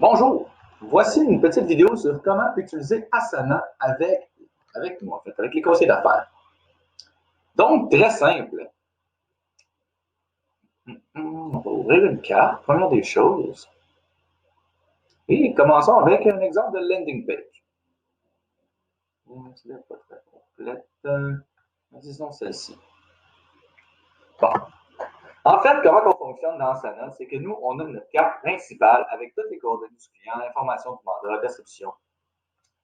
Bonjour, voici une petite vidéo sur comment utiliser Asana avec nous, en fait, avec les conseillers d'affaires. Donc, très simple. On va ouvrir une carte, première des choses, et commençons avec un exemple de landing page. C'est pas très complète. Disons celle-ci. Bon. En fait, comment on fonctionne dans Asana, c'est que nous, on a notre carte principale avec toutes les coordonnées du client, l'information du mandat, description,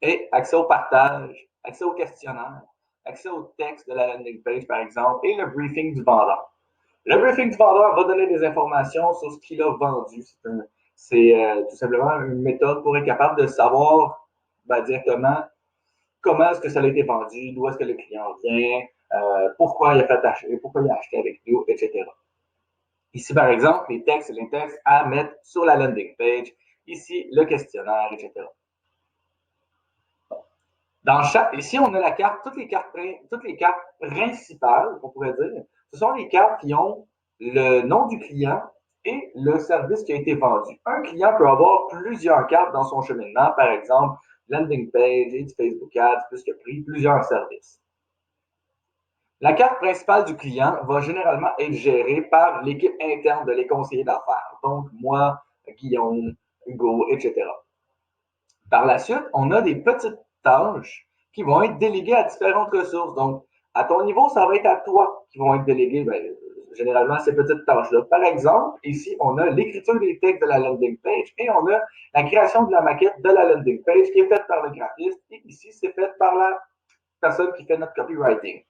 et accès au partage, accès au questionnaire, accès au texte de la landing page, par exemple, et le briefing du vendeur. Le briefing du vendeur va donner des informations sur ce qu'il a vendu. C'est tout simplement une méthode pour être capable de savoir directement comment est-ce que ça a été vendu, d'où est-ce que le client vient, pourquoi il a fait acheter, pourquoi il a acheté avec nous, etc. Ici, par exemple, les textes et les textes à mettre sur la landing page. Ici, le questionnaire, etc. Ici, on a la carte, toutes les cartes principales, on pourrait dire. Ce sont les cartes qui ont le nom du client et le service qui a été vendu. Un client peut avoir plusieurs cartes dans son cheminement, par exemple, landing page, et Facebook Ads, plus que prix, plusieurs services. La carte principale du client va généralement être gérée par l'équipe interne de les conseillers d'affaires. Donc, moi, Guillaume, Hugo, etc. Par la suite, on a des petites tâches qui vont être déléguées à différentes ressources. Donc, à ton niveau, ça va être à toi qui vont être déléguées généralement ces petites tâches-là. Par exemple, ici, on a l'écriture des textes de la landing page et on a la création de la maquette de la landing page qui est faite par le graphiste et ici, c'est fait par la personne qui fait notre copywriting.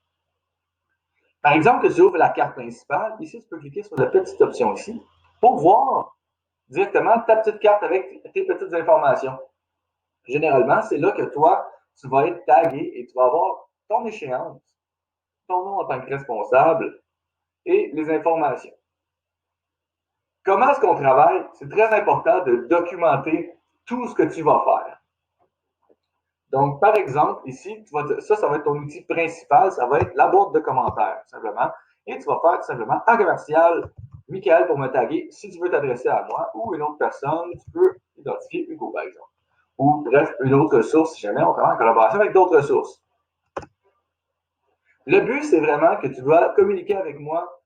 Par exemple, que tu ouvres la carte principale, ici, tu peux cliquer sur la petite option ici pour voir directement ta petite carte avec tes petites informations. Généralement, c'est là que toi, tu vas être tagué et tu vas avoir ton échéance, ton nom en tant que responsable et les informations. Comment est-ce qu'on travaille? C'est très important de documenter tout ce que tu vas faire. Donc, par exemple, ici, ça va être ton outil principal, ça va être la boîte de commentaires, simplement. Et tu vas faire tout simplement en commercial, Michael pour me taguer. Si tu veux t'adresser à moi ou une autre personne, tu peux identifier Hugo, par exemple. Ou bref, une autre ressource si jamais on travaille en collaboration avec d'autres ressources. Le but, c'est vraiment que tu dois communiquer avec moi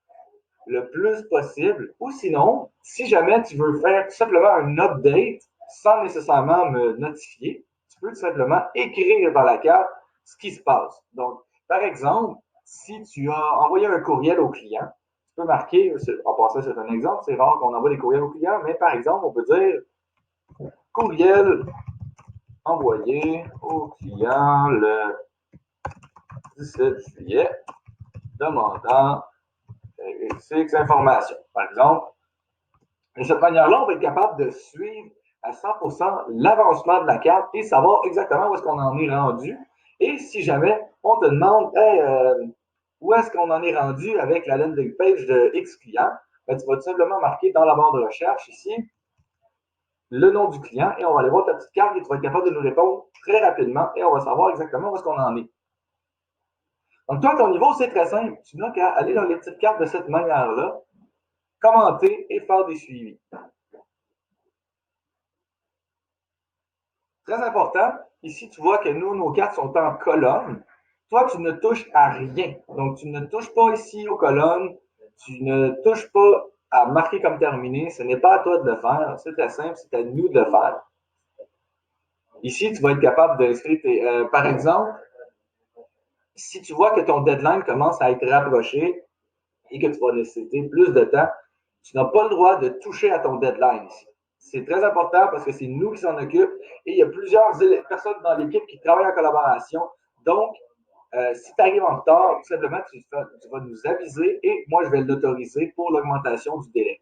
le plus possible. Ou sinon, si jamais tu veux faire tout simplement un update sans nécessairement me notifier, tu peux tout simplement écrire dans la carte ce qui se passe. Donc, par exemple, si tu as envoyé un courriel au client, tu peux marquer, en passant, c'est un exemple, c'est rare qu'on envoie des courriels au client, mais par exemple, on peut dire courriel envoyé au client le 17 juillet demandant X informations. Par exemple, de cette manière-là, on va être capable de suivre à 100% l'avancement de la carte et savoir exactement où est-ce qu'on en est rendu. Et si jamais on te demande hey, où est-ce qu'on en est rendu avec la landing page de X client, ben, tu vas tout simplement marquer dans la barre de recherche ici le nom du client et on va aller voir ta petite carte et tu vas être capable de nous répondre très rapidement et on va savoir exactement où est-ce qu'on en est. Donc, toi, à ton niveau, c'est très simple. Tu n'as qu'à aller dans les petites cartes de cette manière-là, commenter et faire des suivis. Très important, ici, tu vois que nous, nos cartes sont en colonne. Toi, tu ne touches à rien. Donc, tu ne touches pas ici aux colonnes. Tu ne touches pas à marquer comme terminé. Ce n'est pas à toi de le faire. C'est très simple, c'est à nous de le faire. Ici, tu vas être capable d'inscrire par exemple, si tu vois que ton deadline commence à être rapproché et que tu vas nécessiter plus de temps, tu n'as pas le droit de toucher à ton deadline ici. C'est très important parce que c'est nous qui s'en occupent et il y a plusieurs personnes dans l'équipe qui travaillent en collaboration. Donc, si tu arrives en retard, tout simplement, tu vas nous aviser et moi, je vais l'autoriser pour l'augmentation du délai.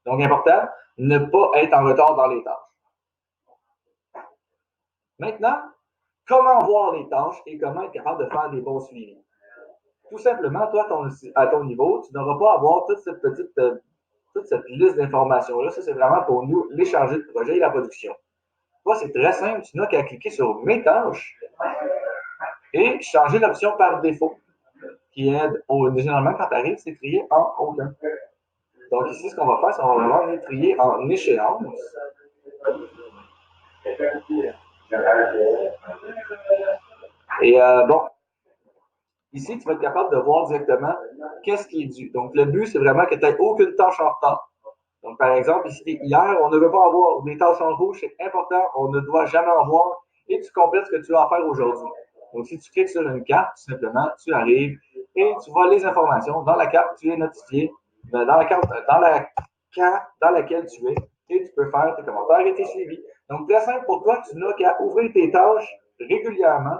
Donc, important, ne pas être en retard dans les tâches. Maintenant, comment voir les tâches et comment être capable de faire des bons suivis? Tout simplement, toi, à ton niveau, tu n'auras pas à avoir toute cette liste d'informations-là. Ça, c'est vraiment pour nous, les chargés de projet et la production. Toi, c'est très simple. Tu n'as qu'à cliquer sur Mes tâches et changer l'option par défaut, qui est, généralement, quand tu arrives, c'est trié en aucun. Donc, ici, ce qu'on va faire, c'est qu'on va vraiment les trier en échéance. Et bon, ici, tu vas être capable de voir directement qu'est-ce qui est dû. Donc, le but, c'est vraiment que tu n'aies aucune tâche en retard. Donc, par exemple, ici, hier, on ne veut pas avoir des tâches en rouge, c'est important, on ne doit jamais en voir, et tu complètes ce que tu vas faire aujourd'hui. Donc, si tu cliques sur une carte, tout simplement, tu arrives et tu vois les informations. Dans la carte, tu es notifié dans la carte, dans laquelle tu es, et tu peux faire tes commentaires et tes suivis. Donc, très simple pour toi, tu n'as qu'à ouvrir tes tâches régulièrement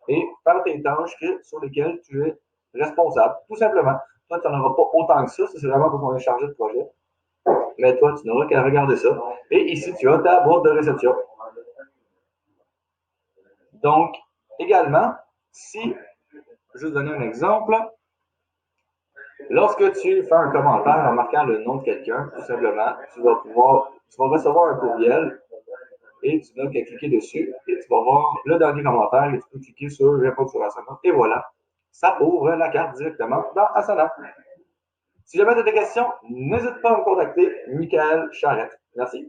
et faire tes tâches sur lesquelles tu es responsable, tout simplement. Toi, tu n'en auras pas autant que ça c'est vraiment pour qu'on est chargé de projet. Mais toi, tu n'auras qu'à regarder ça. Et ici, tu as ta boîte de réception. Donc, également, si, je vais donner un exemple, lorsque tu fais un commentaire en marquant le nom de quelqu'un, tout simplement, tu vas recevoir un courriel et tu n'as qu'à cliquer dessus et tu vas voir le dernier commentaire et tu peux cliquer sur répondre sur Asana. Et voilà, ça ouvre la carte directement dans Asana. Si jamais tu as des questions, n'hésite pas à me contacter, Michael Charette. Merci.